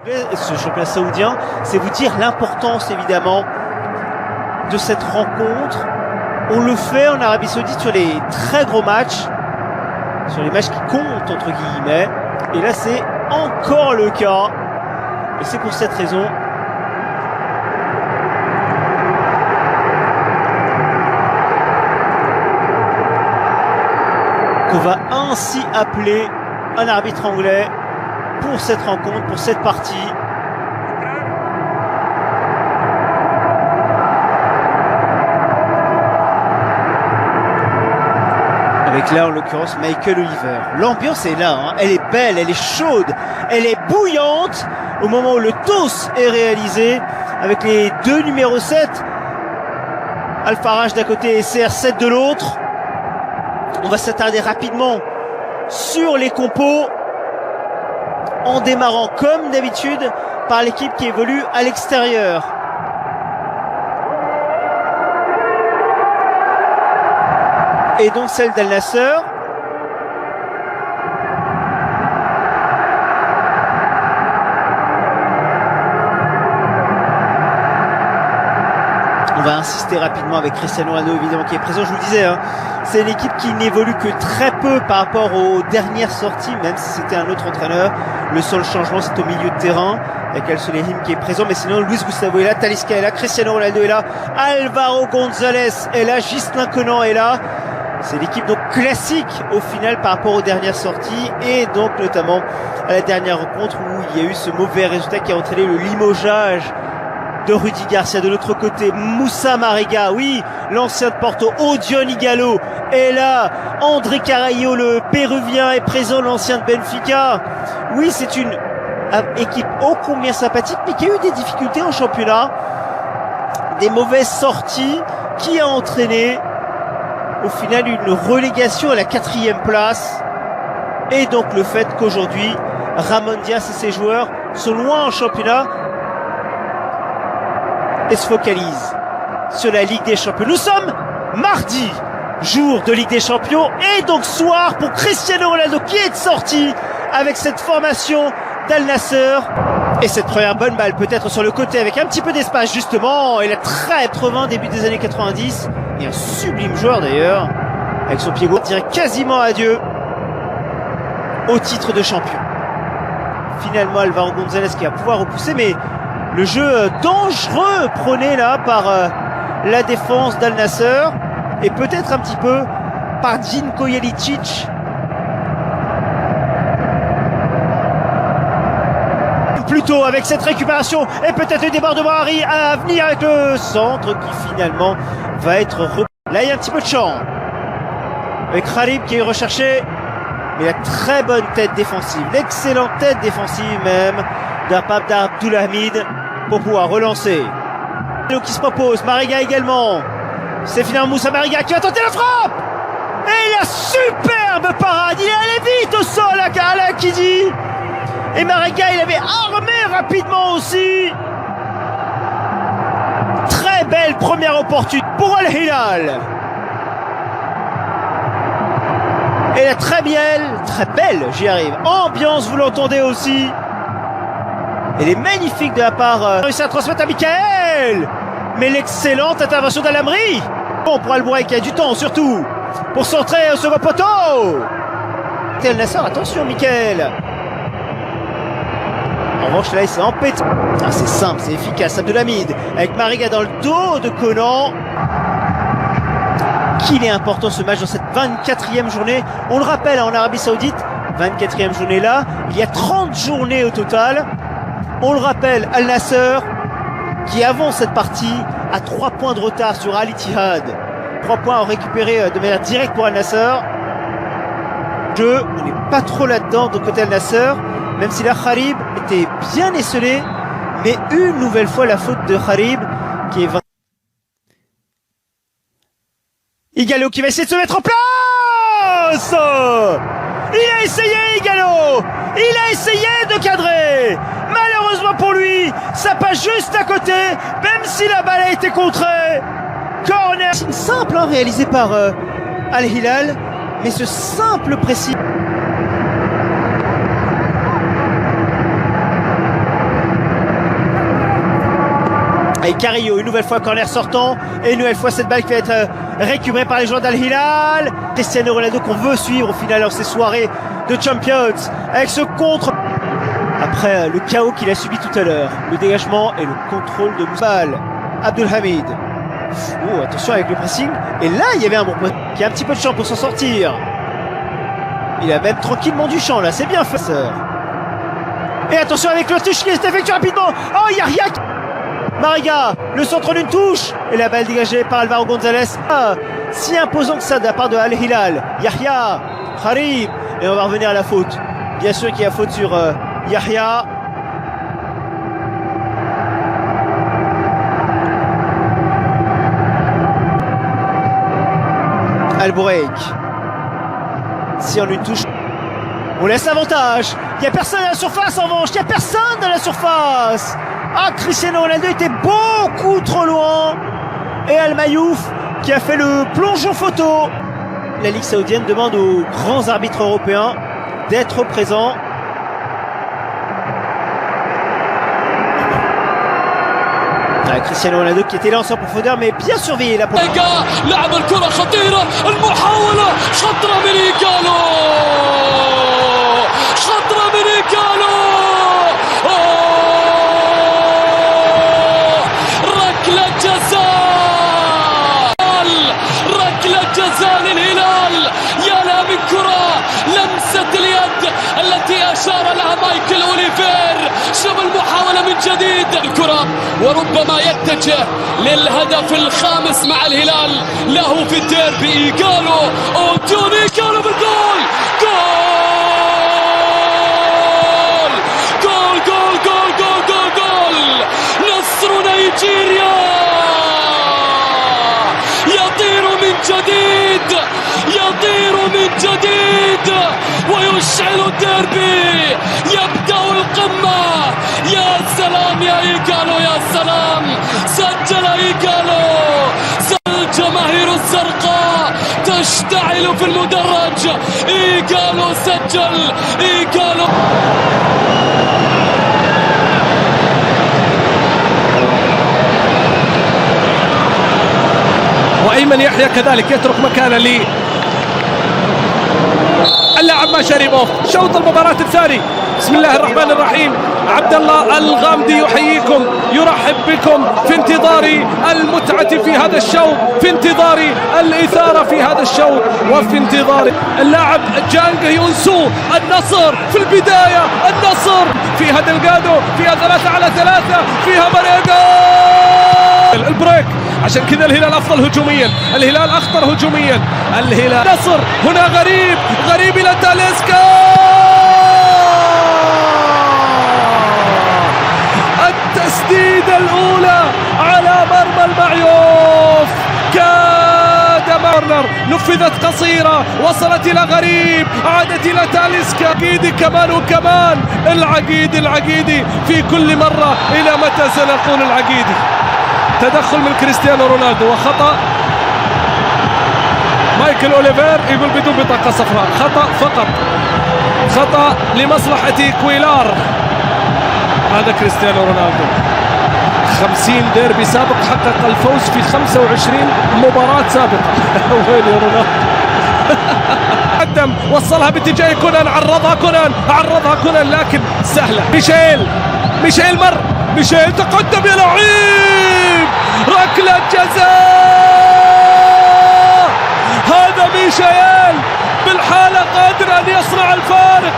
Ce championnat saoudien, c'est vous dire l'importance évidemment de cette rencontre. On le fait en Arabie Saoudite sur les très gros matchs, sur les matchs qui comptent entre guillemets, et là c'est encore le cas, et c'est pour cette raison qu'on va ainsi appeler un arbitre anglais pour cette rencontre, pour cette partie. Avec là en l'occurrence Michael Oliver. L'ambiance est là, hein. Elle est belle, elle est chaude, elle est bouillante au moment où le toss est réalisé avec les deux numéros 7, Al-Faraj d'un côté et CR7 de l'autre. On va s'attarder rapidement sur les compos en démarrant comme d'habitude par l'équipe qui évolue à l'extérieur. Et donc celle d'Al Nassr. On va insister rapidement avec Cristiano Ronaldo évidemment qui est présent, je vous le disais, hein. C'est une équipe qui n'évolue que très peu par rapport aux dernières sorties, même si c'était un autre entraîneur. Le seul changement c'est au milieu de terrain, avec Al Soleim qui est présent, mais sinon Luis Gustavo est là, Talisca est là, Cristiano Ronaldo est là, Alvaro González est là, Ghislain Conan est là. C'est l'équipe donc classique au final par rapport aux dernières sorties et donc notamment à la dernière rencontre où il y a eu ce mauvais résultat qui a entraîné le limogeage de Rudy Garcia. De l'autre côté, Moussa Marega, oui, l'ancien de Porto, Odion Ighalo est là, André Carrillo, le péruvien est présent, l'ancien de Benfica. Oui, c'est une équipe ô combien sympathique, mais qui a eu des difficultés en championnat, des mauvaises sorties, qui a entraîné au final une relégation à la 4e place, et donc le fait qu'aujourd'hui Ramon Diaz et ses joueurs sont loin en championnat et se focalisent sur la Ligue des Champions. Nous sommes mardi, jour de Ligue des Champions, et donc soir pour Cristiano Ronaldo qui est sorti avec cette formation d'Al Nassr. Et cette première bonne balle peut-être sur le côté avec un petit peu d'espace justement, et la très 80 début des années 90, et un sublime joueur d'ailleurs, avec son pied gauche, dirait quasiment adieu au titre de champion. Finalement Alvaro González qui va pouvoir repousser, mais le jeu dangereux prôné là par la défense d'Al Nassr, et peut-être un petit peu par Djinko Jelicic. Plutôt avec cette récupération et peut-être le débordement à venir avec le centre qui finalement va être repris. Là il y a un petit peu de champ avec Kharib qui est recherché, mais la très bonne tête défensive, l'excellente tête défensive même d'Apab d'Abdulhamid pour pouvoir relancer. Qui se propose, Marega également, c'est finalement Moussa Marega qui va tenter la frappe, et la superbe parade, il est allé vite au sol à Kidi. Et Marega, il avait armé rapidement aussi. Très belle première opportunité pour Al Hilal. Et la très belle, j'y arrive. Ambiance, vous l'entendez aussi. Elle est magnifique de la part. Réussi à transmettre à Michael. Mais l'excellente intervention d'Alamri. Bon, pour Al-Bouraï qui a du temps surtout pour centrer au second poteau. Al Nassr, attention Michael. En revanche là il s'est empêté. Ah, c'est simple, c'est efficace. Abdulhamid avec Marega dans le dos de Conan. Qu'il est important ce match dans cette 24e journée. On le rappelle en Arabie Saoudite, 24e journée là, il y a 30 journées au total. On le rappelle, Al Nassr qui avance cette partie à 3 points de retard sur Al Ittihad. 3 points à récupérer de manière directe pour Al Nassr. On n'est pas trop là-dedans de côté Al Nassr, même si la Kharib était bien esselé, mais une nouvelle fois la faute de Kharib qui est... Ighalo qui va essayer de se mettre en place. Il a essayé Ighalo, il a essayé de cadrer. Malheureusement pour lui, ça passe juste à côté, même si la balle a été contrée. Corner. C'est simple hein, réalisé par Al Hilal, mais ce simple précis. Et Carrillo, une nouvelle fois corner sortant, et une nouvelle fois cette balle qui va être récupérée par les joueurs d'Al Hilal. Cristiano Ronaldo qu'on veut suivre au final dans ces soirées de Champions, avec ce contre. Après le chaos qu'il a subi tout à l'heure, le dégagement et le contrôle de Moussal. Abdelhamid. Oh, attention avec le pressing. Et là, il y avait un bon point qui a un petit peu de champ pour s'en sortir. Il a même tranquillement du champ là, c'est bien fait. Et attention avec le touche qui est effectué rapidement. Oh, Yahya Mariga, le centre d'une touche. Et la balle dégagée par Alvaro González. Ah, si imposant que ça de la part de Al Hilal. Yahya, Harib. Et on va revenir à la faute. Bien sûr qu'il y a faute sur Yahya. Al-Bourek. Si on lui touche, on laisse l'avantage. Il n'y a personne à la surface en revanche. Il n'y a personne à la surface. Ah, Cristiano Ronaldo était beaucoup trop loin. Et Al-Mayouf qui a fait le plongeon photo. La Ligue saoudienne demande aux grands arbitres européens d'être présents. Cristiano Ronaldo qui était là en sans profondeur mais bien surveillé là pour لعب الكرة خطيرة المحاولة خطرة من إيجالو خطرة من إيجالو ركلة جزاء ركلة جزاء للهلال يا لا من كرة لمسة اليد التي أشار لها مايكل أوليفير شوف المحاولة من جديد الكرة وربما يتجه للهدف الخامس مع الهلال له في الديربي إيجالو أوتون إيجالو بالجول جول جول جول جول جول جول جول نصر نيجيريا يطير من جديد يطير من جديد ويشعل الديربي يبدأ القمة يا سلام يا إيجالو يا سلام سجل إيجالو الجماهير الزرقاء تشتعل في المدرج إيجالو سجل إيجالو وأيمن يحيى كذلك يترك مكانه لي اللاعب ماشاريبوف. شوط المباراة الثاني. بسم الله الرحمن الرحيم. عبد الله الغامدي يحييكم يرحب بكم في انتظار المتعة في هذا الشوط في انتظار الإثارة في هذا الشوط وفي انتظار اللاعب جانج يونسو. النصر في البداية النصر فيها دلغادو فيها 3-على-3 فيها ماريجا البريك. عشان كذا الهلال أفضل هجوميا الهلال أخطر هجوميا الهلال نصر هنا غريب إلى تاليسكا التسديدة الأولى على مرمى المعيوف كاد مارنر نفذت قصيرة وصلت إلى غريب عادت إلى تاليسكا عقيدي كمان وكمان العقيدي في كل مرة. إلى متى سنقول العقيدي؟ تدخل من كريستيانو رونالدو وخطأ مايكل أوليفير يقول بدون بطاقة صفراء. خطأ فقط خطأ لمصلحة كويلار. هذا كريستيانو رونالدو 50 ديربي سابق حقق الفوز في 25 مباراة سابقة. وين يا رونالدو؟ قدم وصلها باتجاه كونان عرضها كونان لكن سهلة. ميشيل مر ميشيل تقدم يا لعيب ركلة جزاء. هذا ميشيل بالحالة قادر أن يصنع الفارق.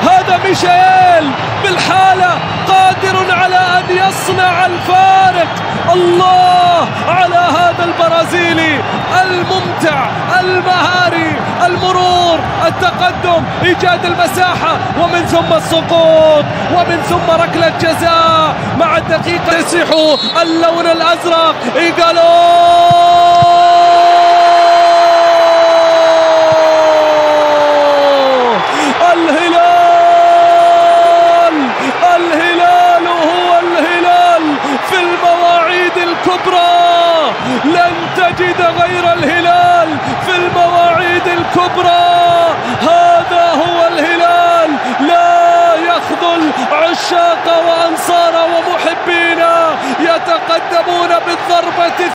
هذا ميشيل بالحالة قادر على أن يصنع الفارق. الله على هذا البرازيلي الممتع المهاري المرور التقدم إيجاد المساحة ومن ثم السقوط ومن ثم ركلة جزاء مع الدقيقة يسيح اللون الأزرق. إيجالو الهلال هو الهلال في المواعيد الكبرى. لن تجد غير الهلال في المواعيد الكبرى. هذا هو الهلال لا يخذل عشاق وأنصار